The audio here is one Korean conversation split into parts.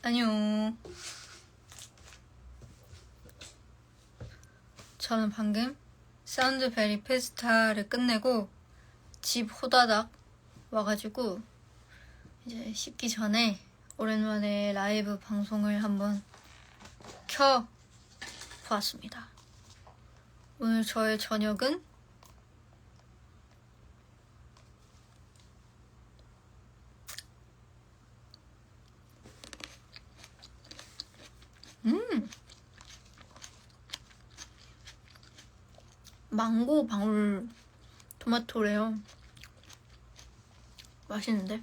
안녕. 저는 방금 사운드베리 페스타를 끝내고 집 호다닥 와가지고 이제 씻기 전에 오랜만에 라이브 방송을 한번 켜 보았습니다. 오늘 저의 저녁은 망고 방울 토마토래요. 맛있는데?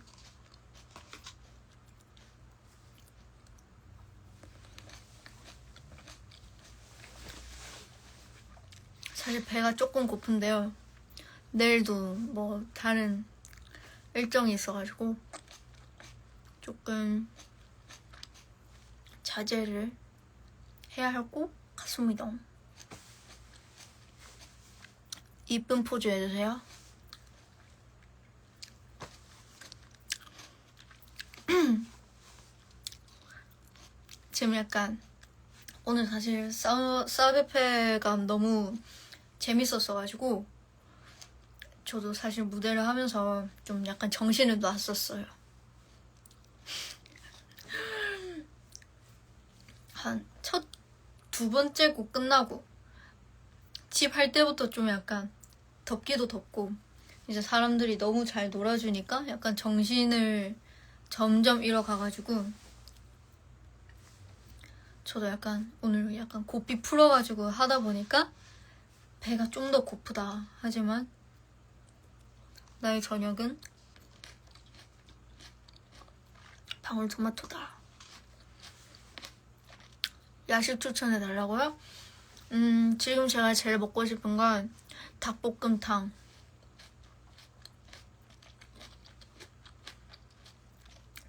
사실 배가 조금 고픈데요. 내일도 뭐 다른 일정이 있어가지고 조금 자제를 해야 할 것 같습니다. 이쁜 포즈 해주세요. 지금 약간 오늘 사실 사베페가 너무 재밌었어가지고 저도 사실 무대를 하면서 좀 약간 정신을 놨었어요. 한 첫 두 번째 곡 끝나고 집 할 때부터 좀 약간 덥기도 덥고 이제 사람들이 너무 잘 놀아주니까 약간 정신을 점점 잃어가가지고 저도 약간 오늘 약간 고삐 풀어가지고 하다 보니까 배가 좀 더 고프다. 하지만 나의 저녁은 방울토마토다. 야식 추천해달라고요? 지금 제가 제일 먹고 싶은 건 닭볶음탕.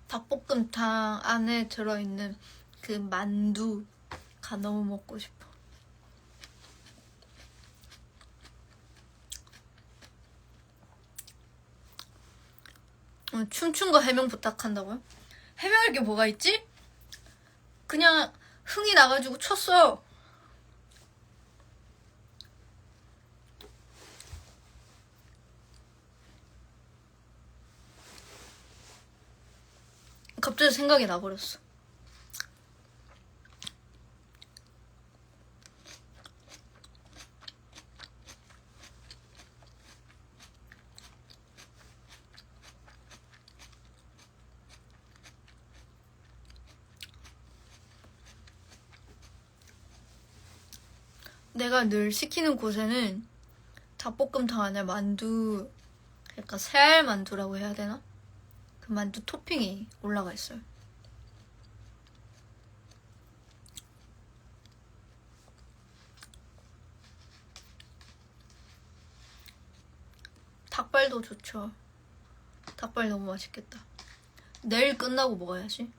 닭볶음탕 안에 들어있는 그 만두가 너무 먹고 싶어. 춤춘 거 해명 부탁한다고요? 해명할 게 뭐가 있지? 그냥 흥이 나가지고 췄어요. 갑자기 생각이 나버렸어. 내가 늘 시키는 곳에는 닭볶음탕 안에 만두, 약간 새알 만두라고 해야 되나? 그 만두 토핑이 올라가 있어요. 닭발도 좋죠. 닭발 너무 맛있겠다. 내일 끝나고 먹어야지.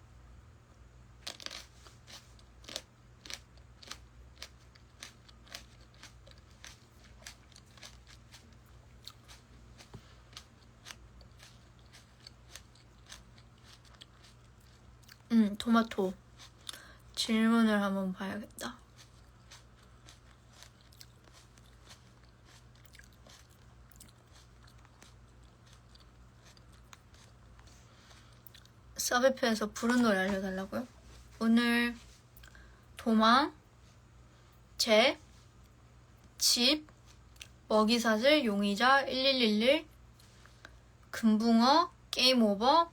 토마토. 질문을 한번 봐야겠다. 서베프에서 부른 노래 알려달라고요? 오늘 도망, 재, 집, 먹이사슬, 용의자, 1111, 금붕어, 게임 오버,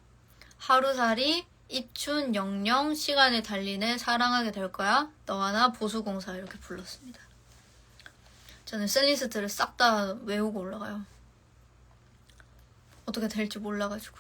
하루살이, 입춘, 영영, 시간을 달리네, 사랑하게 될 거야, 너와 나, 보수공사 이렇게 불렀습니다. 저는 셀리스트를 싹 다 외우고 올라가요. 어떻게 될지 몰라가지고.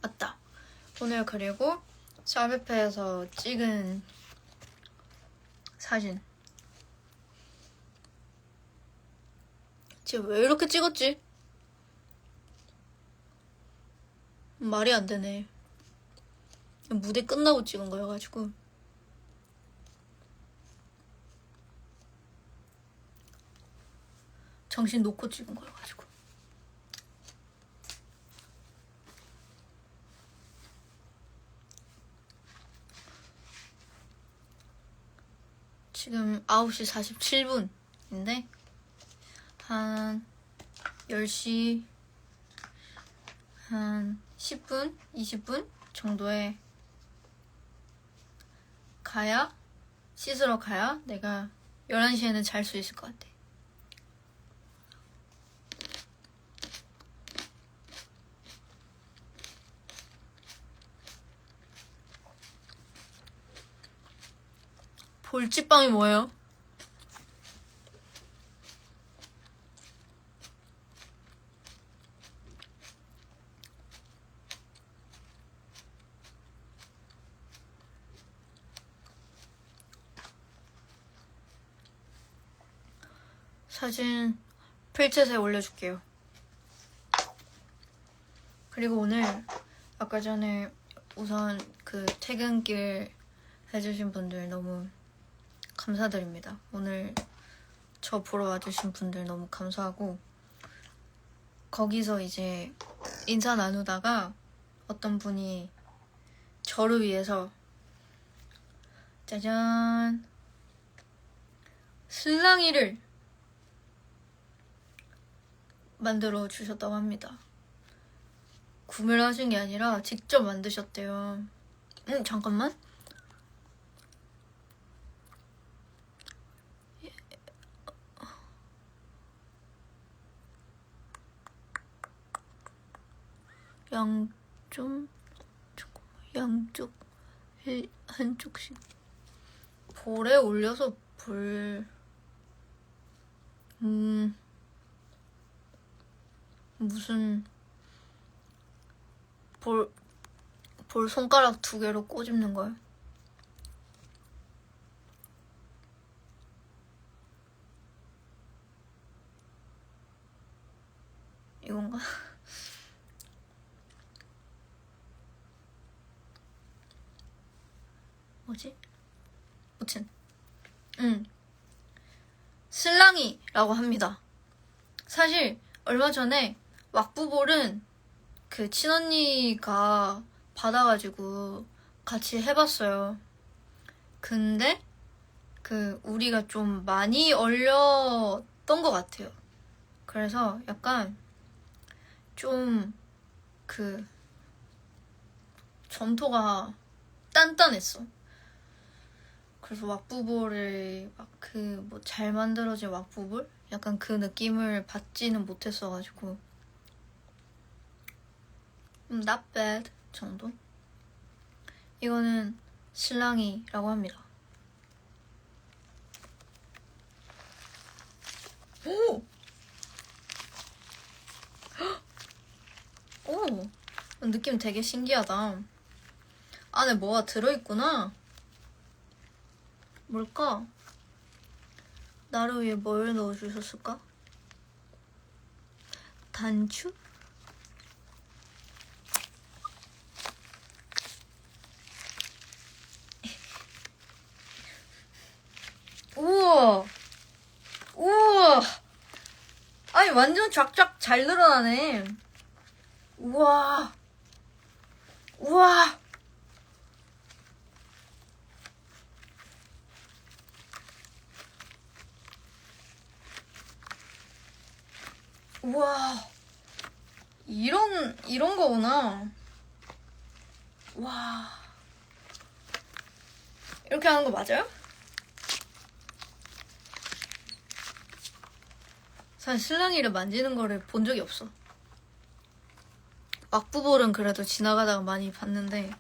맞다. 오늘 그리고 샤베페에서 찍은 사진. 쟤 왜 이렇게 찍었지? 말이 안 되네. 무대 끝나고 찍은 거여가지고. 정신 놓고 찍은 거여가지고. 지금 9시 47분인데 한 10시 한 10분? 20분 정도에 가야, 씻으러 가야 내가 11시에는 잘 수 있을 것 같아. 볼찌빵이 뭐예요? 사진 필챗에 올려줄게요. 그리고 오늘 아까 전에 우선 그 퇴근길 해주신 분들 너무 감사드립니다. 오늘 저 보러 와주신 분들 너무 감사하고, 거기서 이제 인사 나누다가 어떤 분이 저를 위해서 짜잔 슬랑이를 만들어 주셨다고 합니다. 구매를 하신 게 아니라 직접 만드셨대요. 잠깐만. 양쪽 한쪽씩 볼에 올려서 무슨 볼 손가락 2개로 꼬집는 거야. 이건가? 뭐지? 무튼 슬랑이라고 합니다. 사실 얼마 전에 왁부볼은 그 친언니가 받아가지고 같이 해봤어요. 근데 그 우리가 좀 많이 얼렸던 것 같아요. 그래서 약간 좀 그 점토가 단단했어. 그래서 왁부볼을 막 그 뭐 잘 만들어진 왁부볼? 약간 그 느낌을 받지는 못했어가지고 not bad 정도? 이거는 슬랑이라고 합니다. 오! 오! 느낌 되게 신기하다. 안에 뭐가 들어있구나. 뭘까? 나를 위해 뭘 넣어주셨을까? 단추? 우와! 우와! 아니 완전 쫙쫙 잘 늘어나네. 우와! 우와! 우와! 이런 거구나. 와. 이렇게 하는 거 맞아요? 사실 슬랑이를 만지는 거를 본 적이 없어. 왁부볼은 그래도 지나가다가 많이 봤는데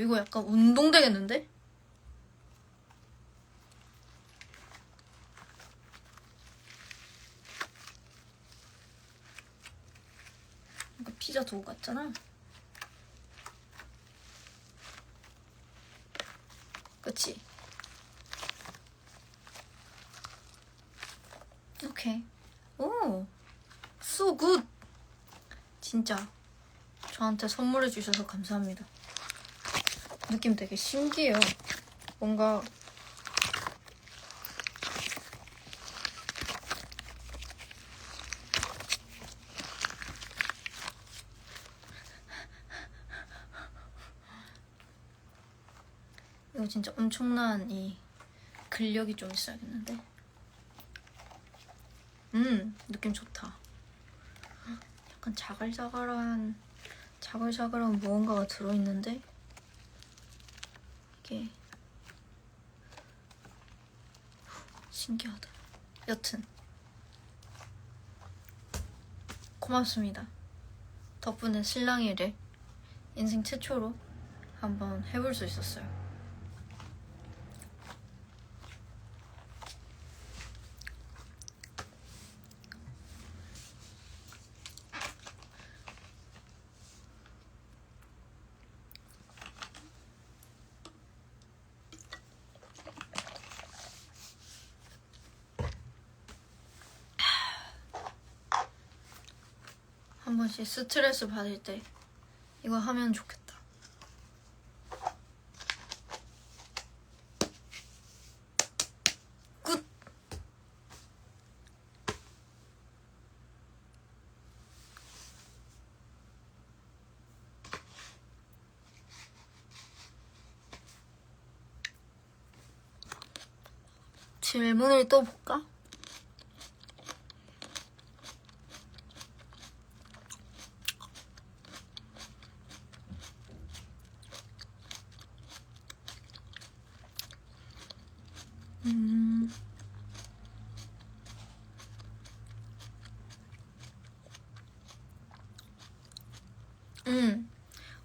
이거 약간 운동되겠는데? 두고 갔잖아. 그치? 오케이. 오, so good. 진짜 저한테 선물해 주셔서 감사합니다. 느낌 되게 신기해요. 뭔가 이거 진짜 엄청난 이 근력이 좀 있어야겠는데. 느낌 좋다. 약간 자글자글한 무언가가 들어있는데 이게 신기하다. 여튼 고맙습니다. 덕분에 실랑이를 인생 최초로 한번 해볼 수 있었어요. 한 번씩 스트레스 받을 때 이거 하면 좋겠다. 굿! 질문을 또 볼까?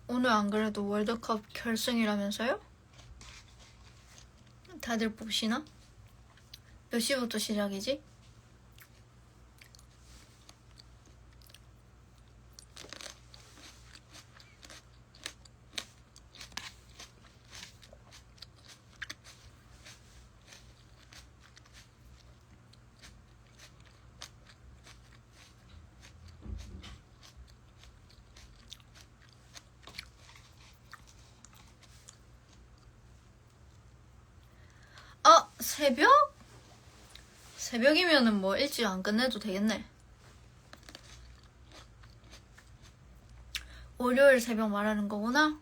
오늘 안 그래도 월드컵 결승이라면서요? 다들 보시나? 몇 시부터 시작이지? 아, 새벽? 새벽이면은 뭐 일찍 안 끝내도 되겠네. 월요일 새벽 말하는 거구나?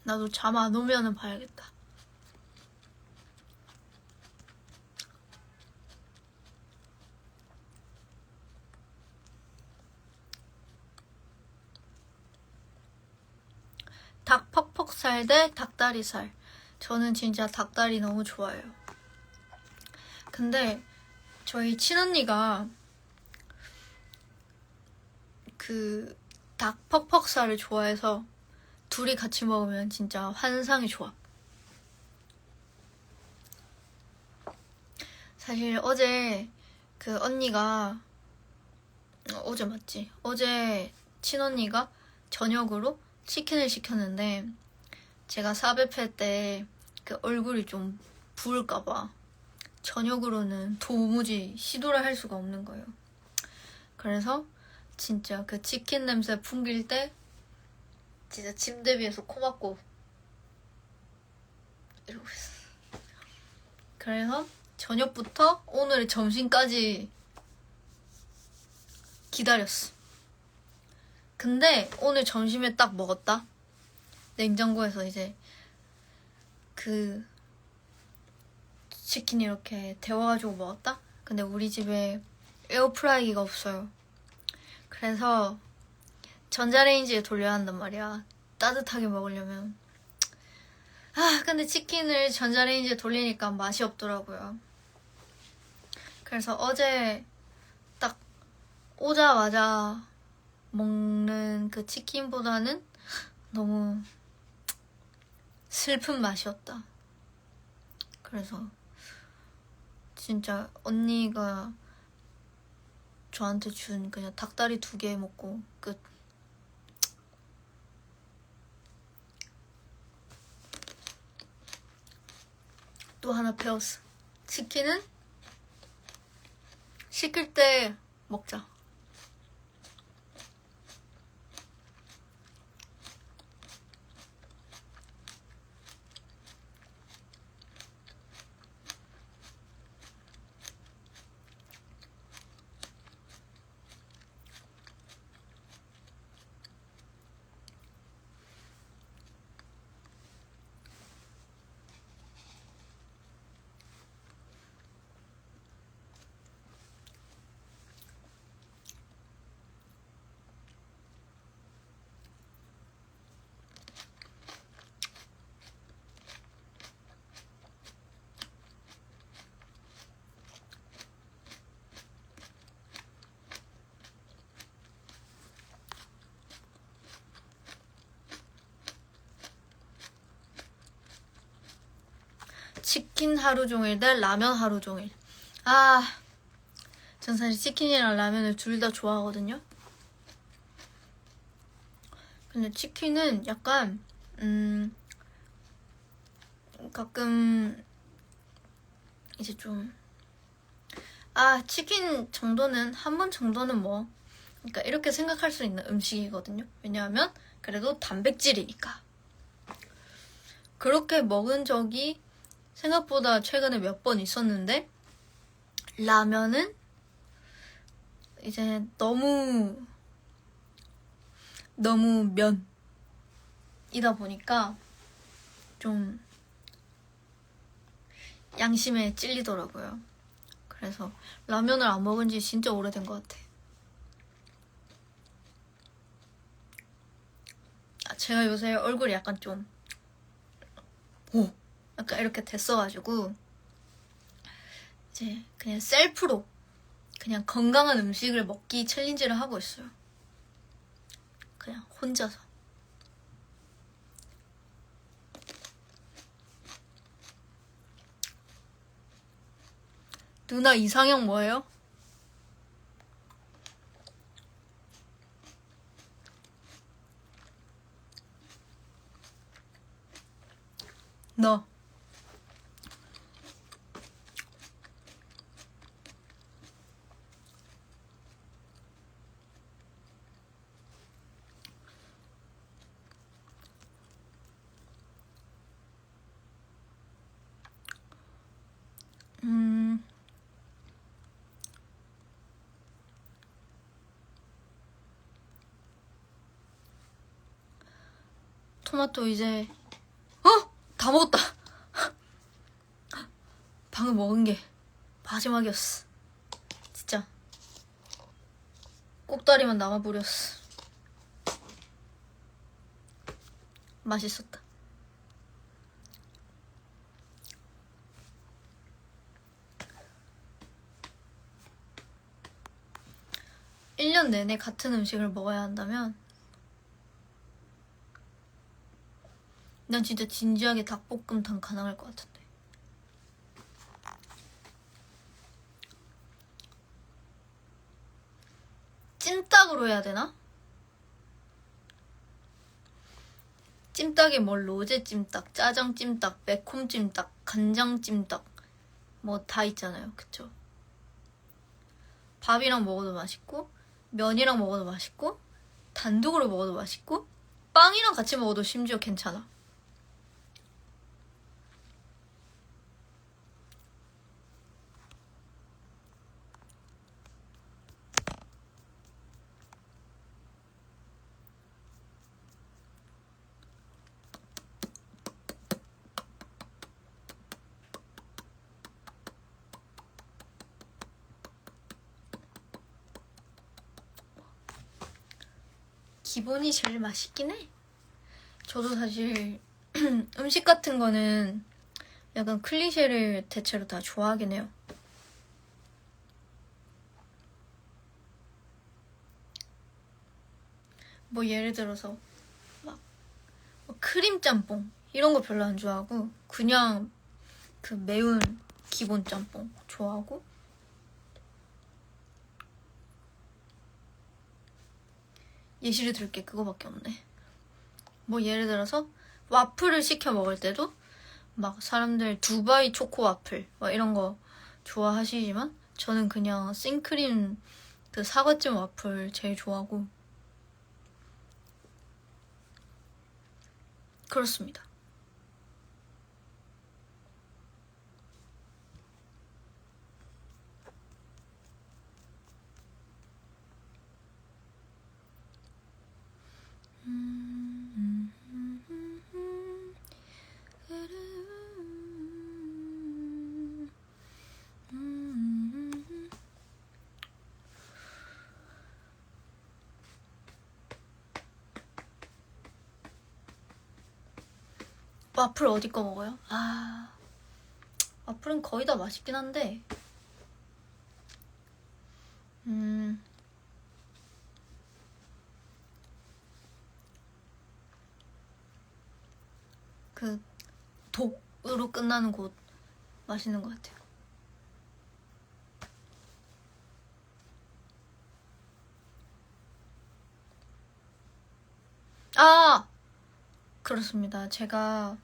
나도 잠 안 오면은 봐야겠다. 닭 퍽퍽살 대 닭다리살. 저는 진짜 닭다리 너무 좋아해요. 근데 저희 친언니가 그 닭 퍽퍽살을 좋아해서 둘이 같이 먹으면 진짜 환상의 조합. 사실 어제 그 언니가 어제 맞지? 어제 친언니가 저녁으로 치킨을 시켰는데 제가 사배패 때 그 얼굴이 좀 부을까봐 저녁으로는 도무지 시도를 할 수가 없는 거예요. 그래서 진짜 그 치킨 냄새 풍길 때 진짜 침대 위에서 코 막고 이러고 있어. 그래서 저녁부터 오늘 점심까지 기다렸어. 근데 오늘 점심에 딱 먹었다. 냉장고에서 이제 그 치킨 이렇게 데워가지고 먹었다? 근데 우리 집에 에어프라이기가 없어요. 그래서 전자레인지에 돌려야 한단 말이야. 따뜻하게 먹으려면. 근데 치킨을 전자레인지에 돌리니까 맛이 없더라고요. 그래서 어제 딱 오자마자 먹는 그 치킨보다는 너무 슬픈 맛이었다. 그래서 진짜 언니가 저한테 준 그냥 닭다리 2개 먹고 끝. 또 하나 배웠어. 치킨은 시킬 때 먹자. 치킨 하루 종일 대 라면 하루 종일. 전 사실 치킨이랑 라면을 둘 다 좋아하거든요. 근데 치킨은 약간 가끔 이제 좀 치킨 정도는 한 번 정도는 뭐 그러니까 이렇게 생각할 수 있는 음식이거든요. 왜냐하면 그래도 단백질이니까. 그렇게 먹은 적이 생각보다 최근에 몇 번 있었는데 라면은 이제 너무 면이다 보니까 좀 양심에 찔리더라고요. 그래서 라면을 안 먹은 지 진짜 오래된 것 같아. 제가 요새 얼굴이 약간 좀 약간 이렇게 됐어가지고 이제 그냥 셀프로 그냥 건강한 음식을 먹기 챌린지를 하고 있어요. 그냥 혼자서. 누나 이상형 뭐예요? 너. 토마토 이제 다 먹었다. 방금 먹은 게 마지막이었어. 진짜 꼭다리만 남아버렸어. 맛있었다. 일 년 내내 같은 음식을 먹어야 한다면 난 진짜 진지하게 닭볶음탕 가능할 것 같은데. 찜닭으로 해야 되나? 찜닭에 뭐 로제 찜닭, 짜장 찜닭, 매콤 찜닭, 간장 찜닭 뭐 다 있잖아요. 그쵸? 밥이랑 먹어도 맛있고 면이랑 먹어도 맛있고 단독으로 먹어도 맛있고 빵이랑 같이 먹어도 심지어 괜찮아. 기본이 제일 맛있긴 해. 저도 사실 음식 같은 거는 약간 클리셰를 대체로 다 좋아하긴 해요. 뭐 예를 들어서 막 크림 짬뽕 이런 거 별로 안 좋아하고 그냥 그 매운 기본 짬뽕 좋아하고 예시를 들을 게 그거밖에 없네. 뭐 예를 들어서 와플을 시켜 먹을 때도 막 사람들 두바이 초코 와플 막 이런 거 좋아하시지만 저는 그냥 생크림 그 사과잼 와플 제일 좋아하고 그렇습니다. 와플 어디 거 먹어요? 와플은 거의 다 맛있긴 한데 그 독으로 끝나는 곳 맛있는 것 같아요. 그렇습니다. 제가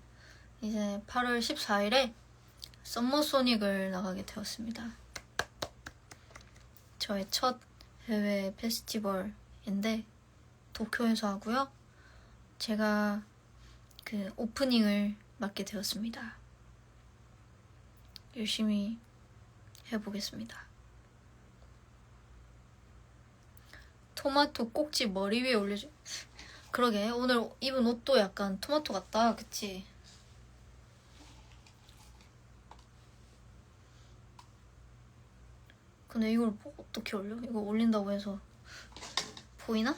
이제 8월 14일에 썸머소닉을 나가게 되었습니다. 저의 첫 해외 페스티벌인데 도쿄에서 하고요. 제가 그 오프닝을 맡게 되었습니다. 열심히 해보겠습니다. 토마토 꼭지 머리 위에 올려줘. 그러게 오늘 입은 옷도 약간 토마토 같다. 그치? 근데 이걸 뭐 어떻게 올려? 이거 올린다고 해서 보이나?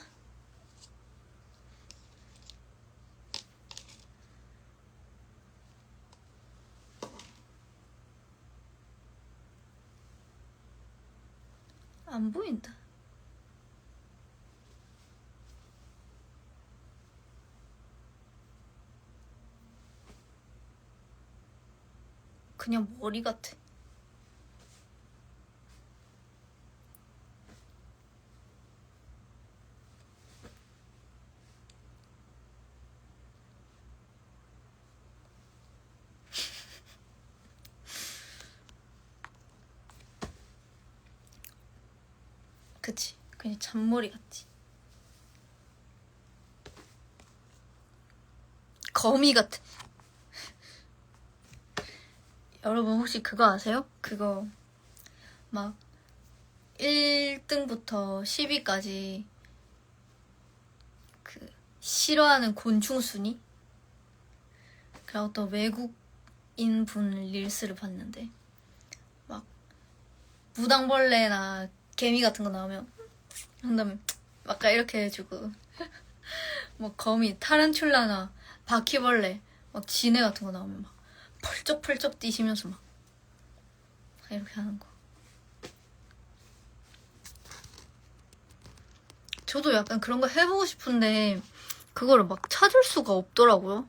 안 보인다. 그냥 머리 같아. 그치? 그냥 잔머리 같지? 거미 같아. 여러분 혹시 그거 아세요? 그거 막 1등부터 10위까지 그 싫어하는 곤충 순위? 그리고 또 외국인 분 릴스를 봤는데 막 무당벌레나 개미 같은 거 나오면 한 다음에 막 이렇게 해주고 뭐 거미, 타란툴라나 바퀴벌레 막 지네 같은 거 나오면 막 펄쩍펄쩍 뛰시면서 막 이렇게 하는 거. 저도 약간 그런 거 해보고 싶은데 그거를 막 찾을 수가 없더라고요.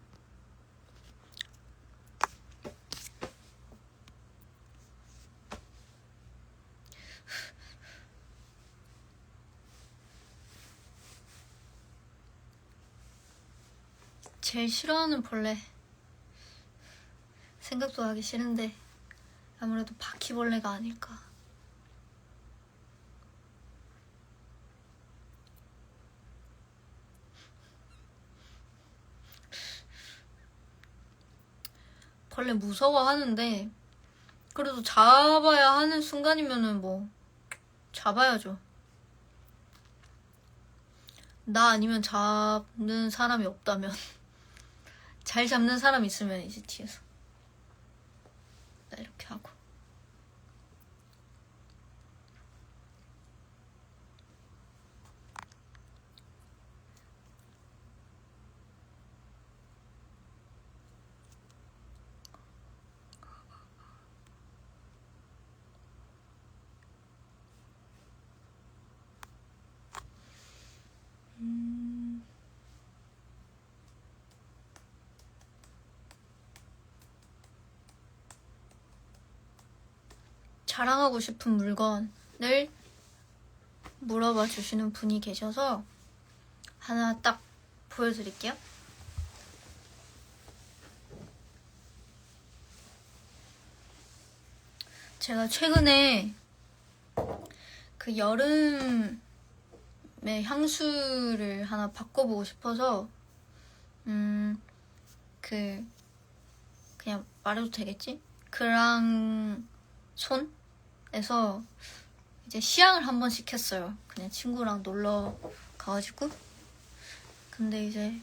제일 싫어하는 벌레 생각도 하기 싫은데 아무래도 바퀴벌레가 아닐까. 벌레 무서워하는데 그래도 잡아야 하는 순간이면은 뭐 잡아야죠. 나 아니면 잡는 사람이 없다면 잘 잡는 사람 있으면 이제 뒤에서 나 이렇게 하고. 자랑하고 싶은 물건을 물어봐 주시는 분이 계셔서 하나 딱 보여드릴게요. 제가 최근에 그 여름의 향수를 하나 바꿔보고 싶어서 그냥 말해도 되겠지? 그랑손에서 이제 시향을 한 번씩 했어요. 그냥 친구랑 놀러 가가지고. 근데 이제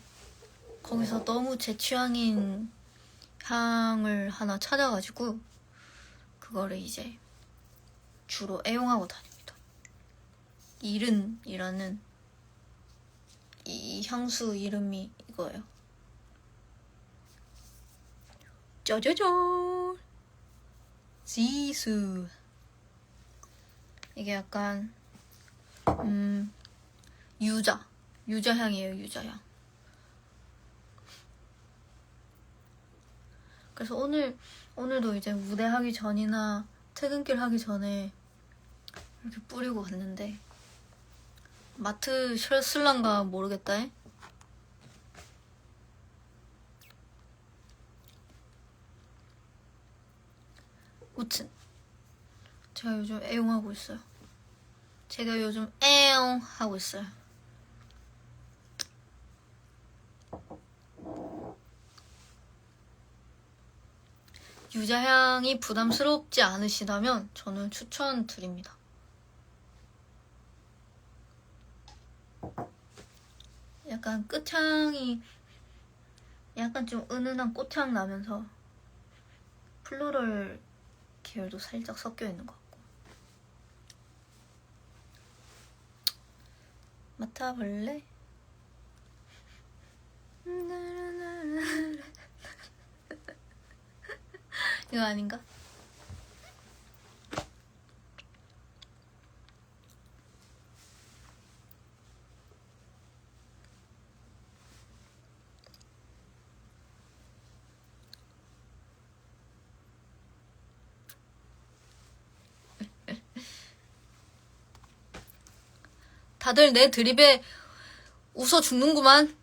거기서 너무 제 취향인 향을 하나 찾아가지고 그거를 이제 주로 애용하고 다닙니다. 이른이라는 이 향수 이름이 이거예요. 짜자잔! 지수. 이게 약간 유자향이에요. 유자향. 그래서 오늘도 이제 무대하기 전이나 퇴근길 하기 전에 이렇게 뿌리고 갔는데 마트 쓸란가 모르겠다. 무튼 제가 요즘 애용하고 있어요. 제가 요즘 애용하고 있어요. 유자향이 부담스럽지 않으시다면 저는 추천드립니다. 약간 끝향이 약간 좀 은은한 꽃향 나면서 플로럴 계열도 살짝 섞여 있는 것 같고. 맡아볼래? 이거 아닌가? 다들 내 드립에 웃어 죽는구만.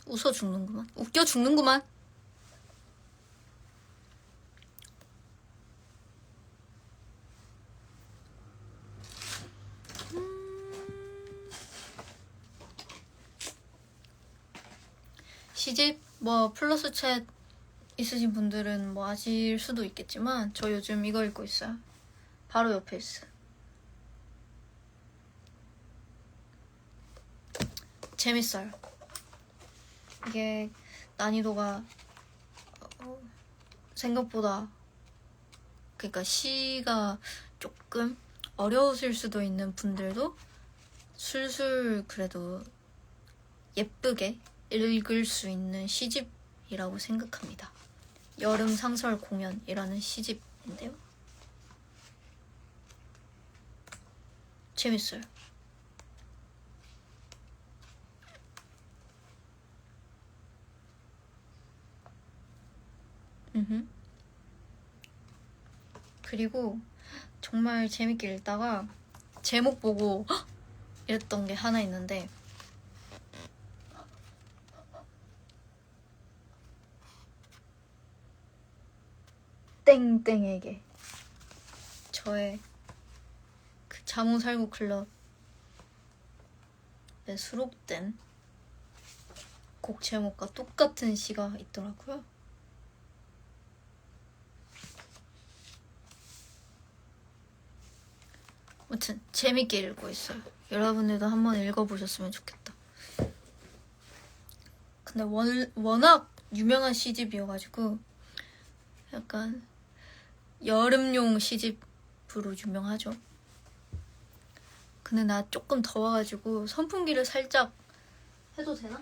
웃어 죽는구만. 웃겨 죽는구만. 시집 뭐 플러스 챗 있으신 분들은 뭐 아실 수도 있겠지만 저 요즘 이거 읽고 있어요. 바로 옆에 있어. 재밌어요. 이게 난이도가 생각보다, 그러니까 시가 조금 어려우실 수도 있는 분들도 술술 그래도 예쁘게 읽을 수 있는 시집이라고 생각합니다. 여름 상설 공연이라는 시집인데요. 재밌어요. 그리고 정말 재밌게 읽다가 제목 보고 헉! 이랬던 게 하나 있는데, 땡땡에게, 저의 그 잠옷살구 클럽에 수록된 곡 제목과 똑같은 시가 있더라고요. 아무튼 재밌게 읽고 있어요. 여러분들도 한번 읽어보셨으면 좋겠다. 근데 워낙 유명한 시집이어가지고 약간 여름용 시집으로 유명하죠. 근데 나 조금 더워가지고 선풍기를 살짝 해도 되나?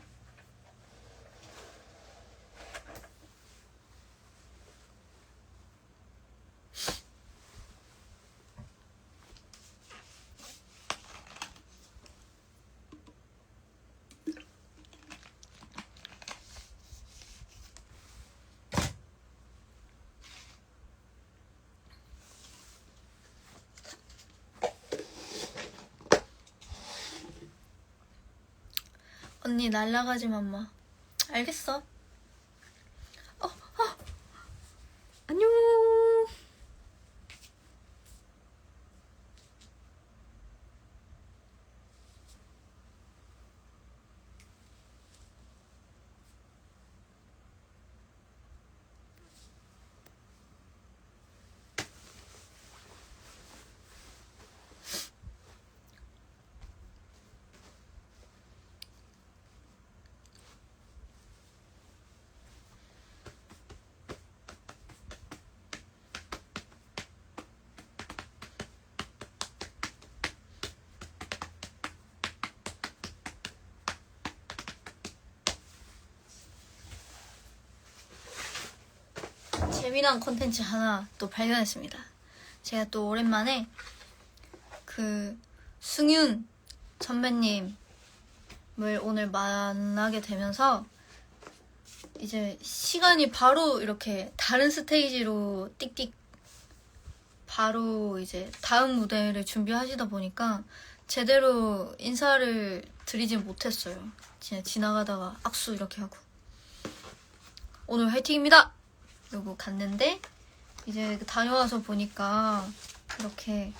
언니 날라가지 맘마. 알겠어. 안녕. 재미난 콘텐츠 하나 또 발견했습니다. 제가 또 오랜만에 그 승윤 선배님을 오늘 만나게 되면서 이제 시간이 바로 이렇게 다른 스테이지로 띡띡 바로 이제 다음 무대를 준비하시다 보니까 제대로 인사를 드리진 못했어요. 그냥 지나가다가 악수 이렇게 하고 오늘 화이팅입니다! 이러고 갔는데 이제 다녀와서 보니까 이렇게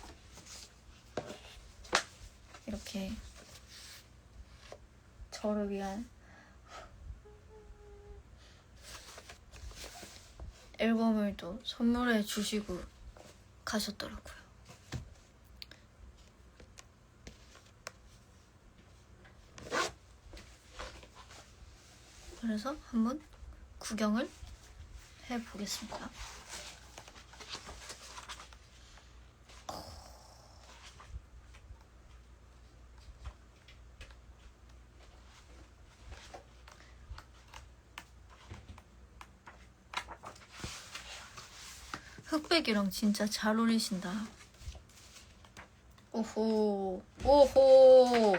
저를 위한 앨범을 또 선물해 주시고 가셨더라고요. 그래서 한번 구경을 해보겠습니다. 흑백이랑 진짜 잘 어울리신다. 오호, 오호,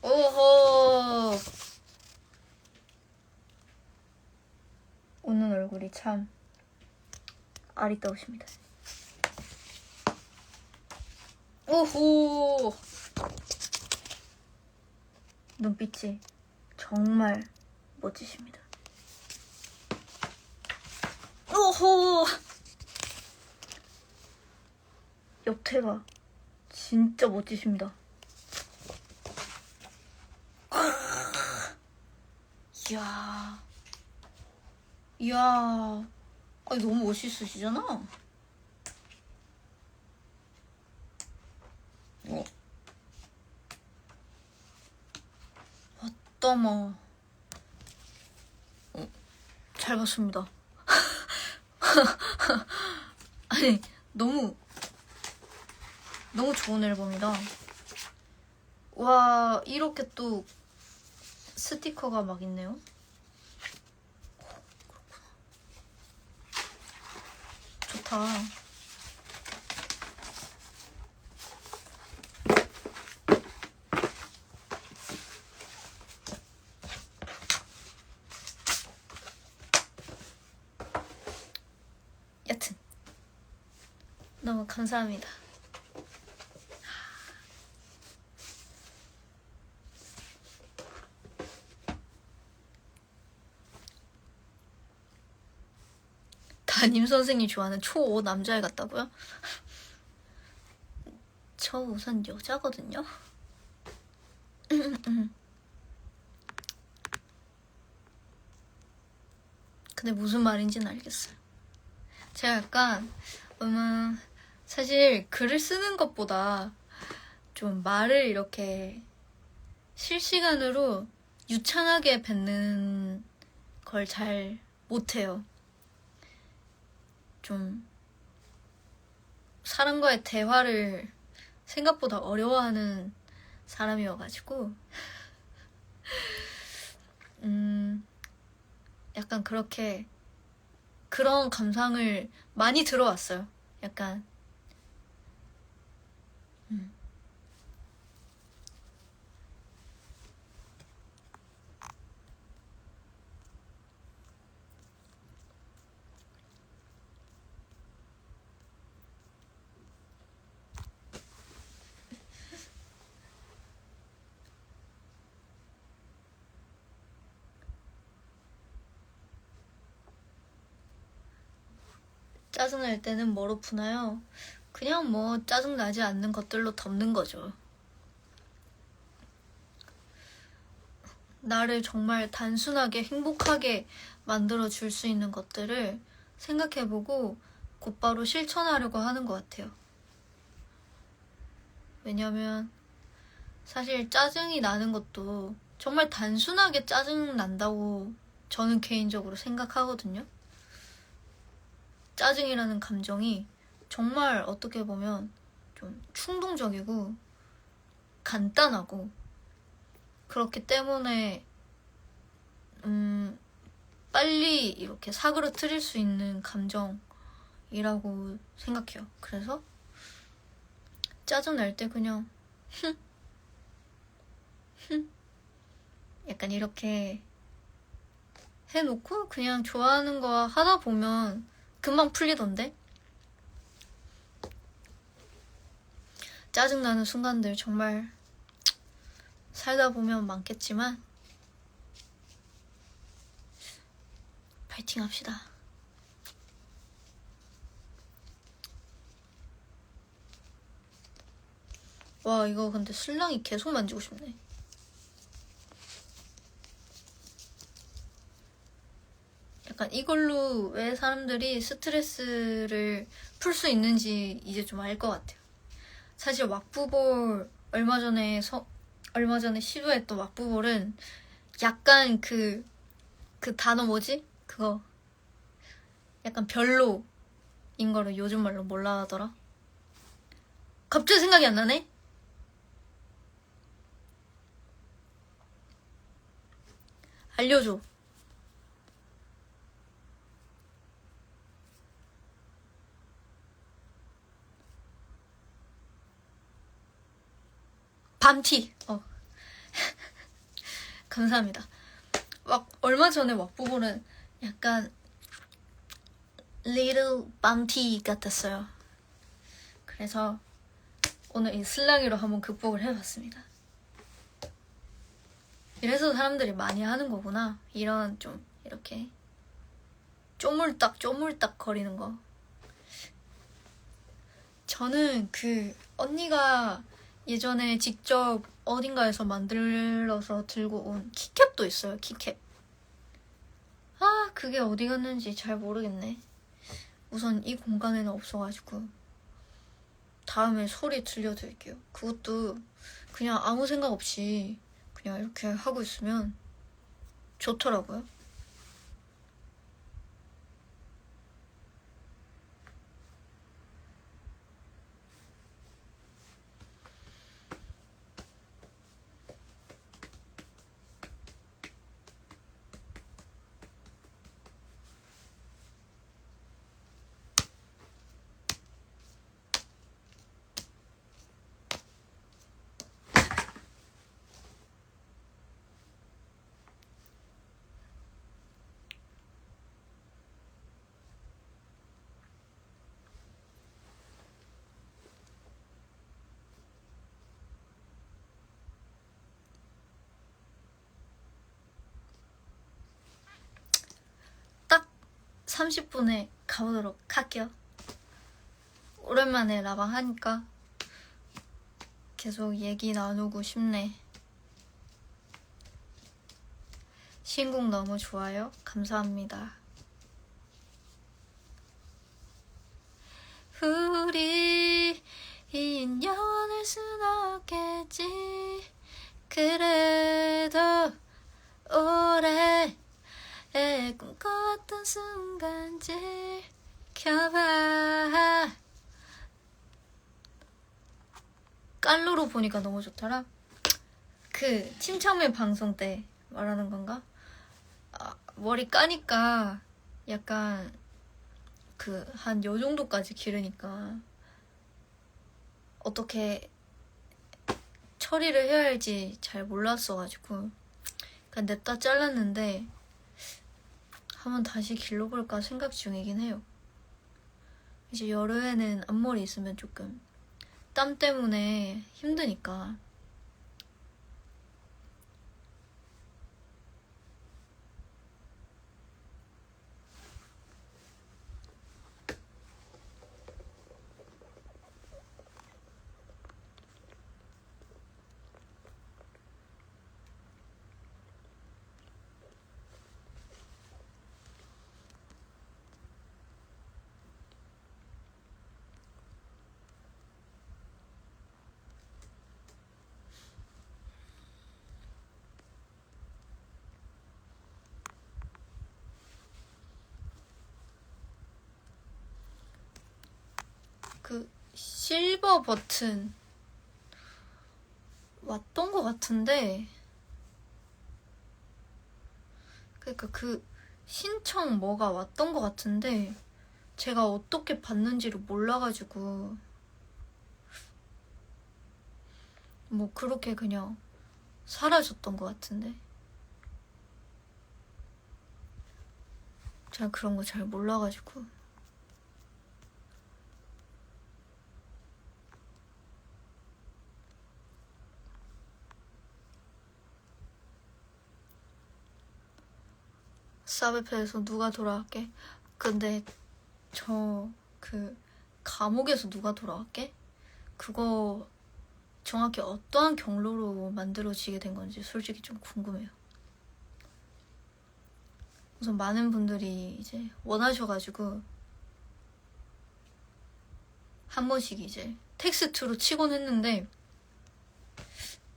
오호. 웃는 얼굴이 참 아리따우십니다. 오호. 눈빛이 정말 멋지십니다. 오호. 옆태가 진짜 멋지십니다. 이야. 이야. 아니, 너무 멋있으시잖아. 왔다마. 잘 봤습니다. 아니, 너무 좋은 앨범이다. 와, 이렇게 또 스티커가 막 있네요. 좋다. 여튼 너무 감사합니다. 담임 선생님 좋아하는 초5 남자애 같다고요? 저 우선 여자거든요? 근데 무슨 말인지는 알겠어요. 제가 약간 사실 글을 쓰는 것보다 좀 말을 이렇게 실시간으로 유창하게 뱉는 걸 잘 못해요. 좀 사람과의 대화를 생각보다 어려워하는 사람이어가지고 약간 그런 감상을 많이 들어왔어요. 약간 짜증날 때는 뭐로 푸나요? 그냥 뭐 짜증나지 않는 것들로 덮는 거죠. 나를 정말 단순하게 행복하게 만들어줄 수 있는 것들을 생각해보고 곧바로 실천하려고 하는 것 같아요. 왜냐면 사실 짜증이 나는 것도 정말 단순하게 짜증 난다고 저는 개인적으로 생각하거든요. 짜증이라는 감정이 정말 어떻게 보면 좀 충동적이고 간단하고 그렇기 때문에 빨리 이렇게 사그러뜨릴 수 있는 감정이라고 생각해요. 그래서 짜증 날 때 그냥 약간 이렇게 해놓고 그냥 좋아하는 거 하다 보면 금방 풀리던데? 짜증나는 순간들 정말 살다 보면 많겠지만 파이팅 합시다. 와, 이거 근데 슬랑이 계속 만지고 싶네. 약간 이걸로 왜 사람들이 스트레스를 풀 수 있는지 이제 좀 알 것 같아요. 사실 왁부볼 얼마 전에 시도했던 왁부볼은 약간 그 단어 뭐지? 그거 약간 별로인 거를 요즘 말로 몰라 하더라? 갑자기 생각이 안 나네? 알려줘. 밤티. 감사합니다. 얼마 전에 왁부볼은 약간 little 밤티 같았어요. 그래서 오늘 이 슬랑이로 한번 극복을 해봤습니다. 이래서 사람들이 많이 하는 거구나. 이런 좀 이렇게 쪼물딱 거리는 거. 저는 그 언니가 예전에 직접 어딘가에서 만들어서 들고 온 키캡도 있어요. 키캡. 아, 그게 어디 갔는지 잘 모르겠네. 우선 이 공간에는 없어가지고 다음에 소리 들려드릴게요. 그것도 그냥 아무 생각 없이 그냥 이렇게 하고 있으면 좋더라고요. 딱 30분에 가보도록 할게요. 오랜만에 라방 하니까 계속 얘기 나누고 싶네. 신곡 너무 좋아요. 감사합니다. 우리 인연할 순 없겠지. 그래도 오래 꿈꿔왔던 순간 지켜봐. 깔로로 보니까 너무 좋더라. 그 침착맨 방송 때 말하는 건가? 머리 까니까 약간 그 한 요 정도까지 기르니까 어떻게 처리를 해야 할지 잘 몰랐어가지고 그냥 냅다 잘랐는데 한번 다시 길러볼까 생각 중이긴 해요. 이제 여름에는 앞머리 있으면 조금 땀 때문에 힘드니까. 실버 버튼 왔던 것 같은데, 그러니까 그 신청 뭐가 왔던 것 같은데 제가 어떻게 받는지를 몰라가지고 뭐 그렇게 그냥 사라졌던 것 같은데, 제가 그런 거 잘 몰라가지고. 사베페에서 누가 돌아왔게? 근데 저 그 감옥에서 누가 돌아왔게? 그거 정확히 어떠한 경로로 만들어지게 된 건지 솔직히 좀 궁금해요. 우선 많은 분들이 이제 원하셔가지고 한 번씩 이제 텍스트로 치곤 했는데,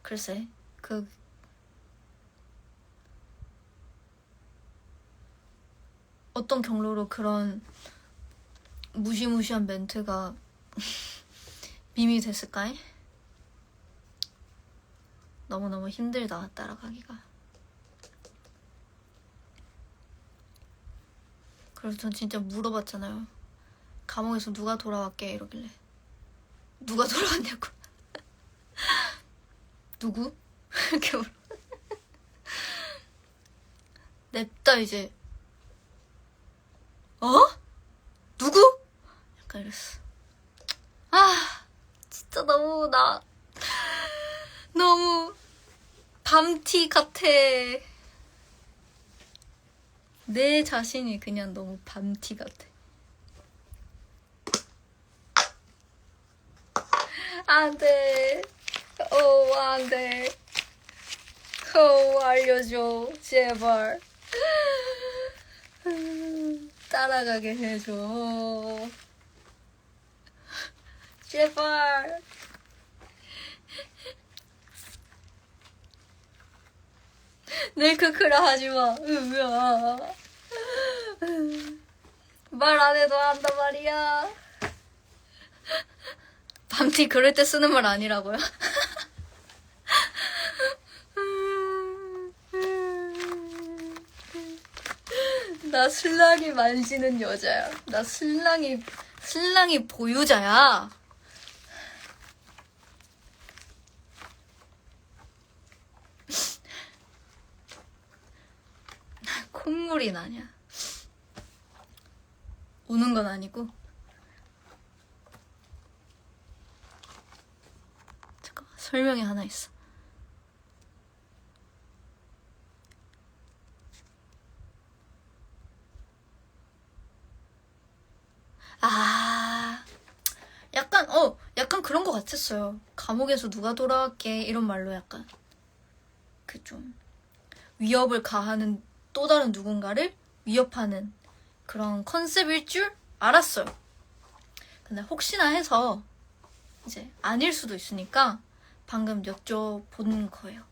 글쎄 그 어떤 경로로 그런 무시무시한 멘트가 밈이 됐을까? 너무너무 힘들다 따라가기가. 그래서 전 진짜 물어봤잖아요. 감옥에서 누가 돌아왔게? 이러길래 누가 돌아왔냐고. 누구? 이렇게 물어. 냅다 이제 누구? 약간 이랬어. 진짜 너무 밤티 같아. 내 자신이 그냥 너무 밤티 같아. 안돼. 안돼. 알려줘. 제발. 따라가게 해줘. 제발. 내 크크라 하지마. 말 안 해도 한단 말이야. 밤티 그럴 때 쓰는 말 아니라고요? 나 슬랑이 만지는 여자야. 나 슬랑이 보유자야. 콧물이 나냐? 우는 건 아니고. 잠깐만, 설명이 하나 있어. 약간 그런 것 같았어요. 감옥에서 누가 돌아왔게 이런 말로 약간 그 좀 위협을 가하는 또 다른 누군가를 위협하는 그런 컨셉일 줄 알았어요. 근데 혹시나 해서 이제 아닐 수도 있으니까 방금 여쭤본 거예요.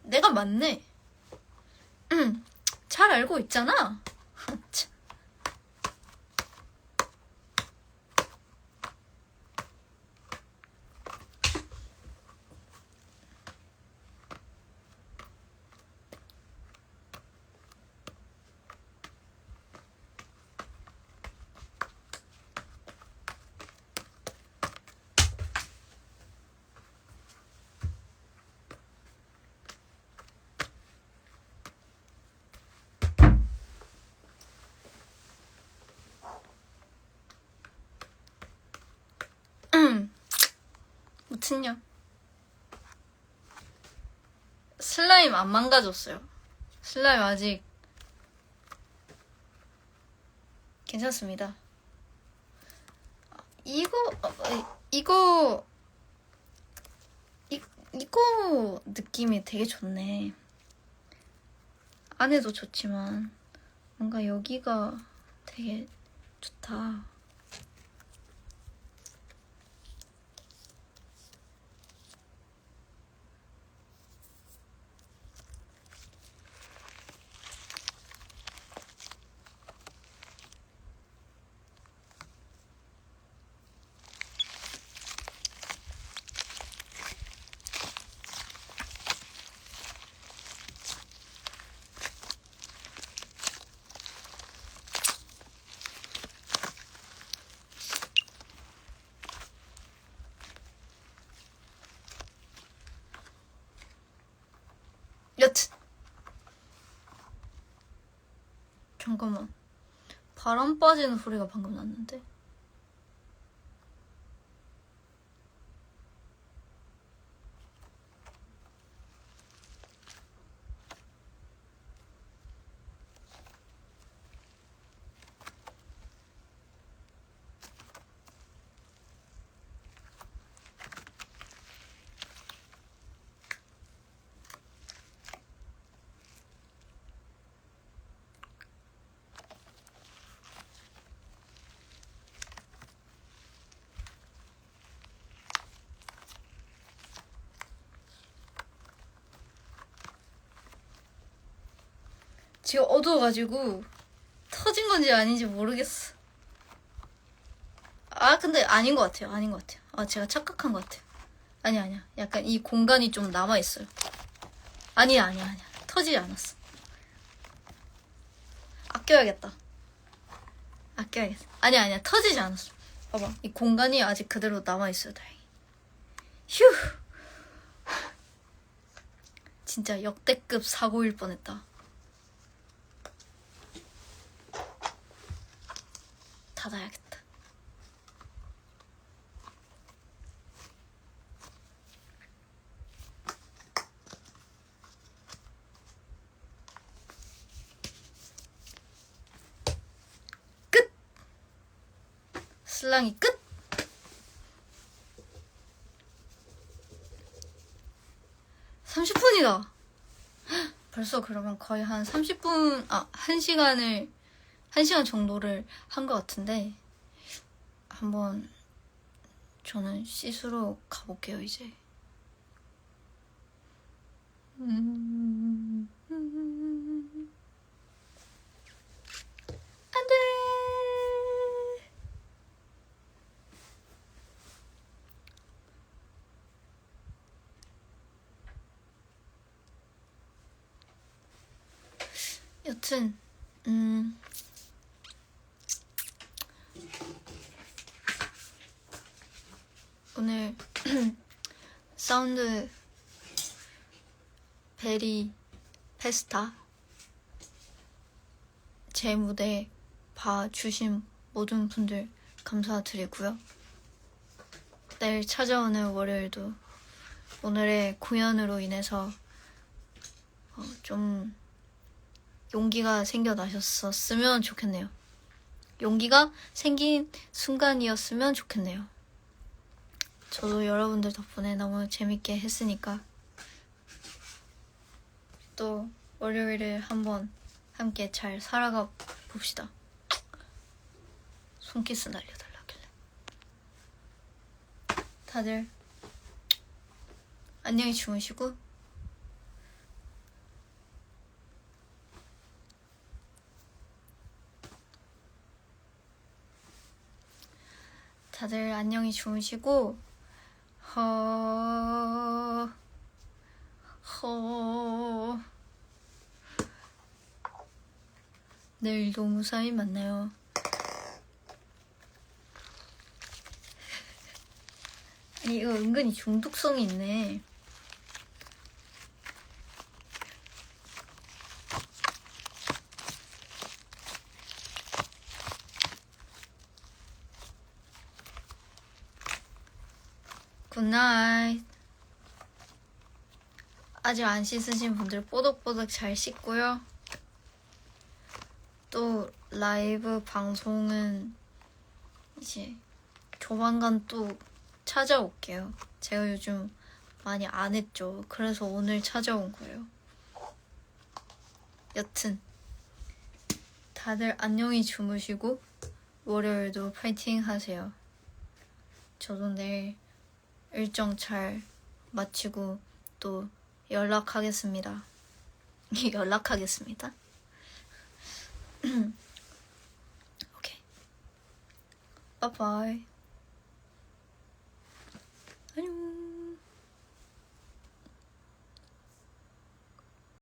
내가 맞네. 잘 알고 있잖아. 무튼요. 슬라임 안 망가졌어요. 슬라임 아직 괜찮습니다. 이거 느낌이 되게 좋네. 안에도 좋지만 뭔가 여기가 되게 좋다. 잠깐만. 바람 빠지는 소리가 방금 났는데. 지금 어두워가지고 터진 건지 아닌지 모르겠어. 아 근데 아닌 것 같아요. 아닌 것 같아요. 아 제가 착각한 것 같아요. 아니야. 약간 이 공간이 좀 남아있어요. 아니야. 터지지 않았어. 아껴야겠다. 아니야. 터지지 않았어. 봐봐. 이 공간이 아직 그대로 남아있어요. 다행히. 휴. 진짜 역대급 사고일 뻔했다. 닫아야겠다. 끝! 슬랑이 끝! (30분이다) 벌써 그러면 거의 한 30분, 1시간 정도를 한 것 같은데, 한번 저는 씻으러 가볼게요, 이제. 안 돼! 여튼, 오늘 사운드 베리 페스타 제 무대 봐주신 모든 분들 감사드리고요. 내일 찾아오는 월요일도 오늘의 공연으로 인해서 좀 용기가 생겨나셨었으면 좋겠네요. 용기가 생긴 순간이었으면 좋겠네요. 저도 여러분들 덕분에 너무 재밌게 했으니까 또 월요일을 한번 함께 잘 살아가 봅시다. 손키스 날려달라길래. 다들 안녕히 주무시고 내일도 무사히 만나요. 아니 이거 은근히 중독성이 있네. 굿나잇. 아직 안 씻으신 분들 뽀득뽀득 잘 씻고요. 또 라이브 방송은 이제 조만간 또 찾아올게요. 제가 요즘 많이 안 했죠. 그래서 오늘 찾아온 거예요. 여튼 다들 안녕히 주무시고 월요일도 파이팅 하세요. 저도 내일 일정 잘 마치고 또 연락하겠습니다. 연락하겠습니다. 오케이. 바이바이.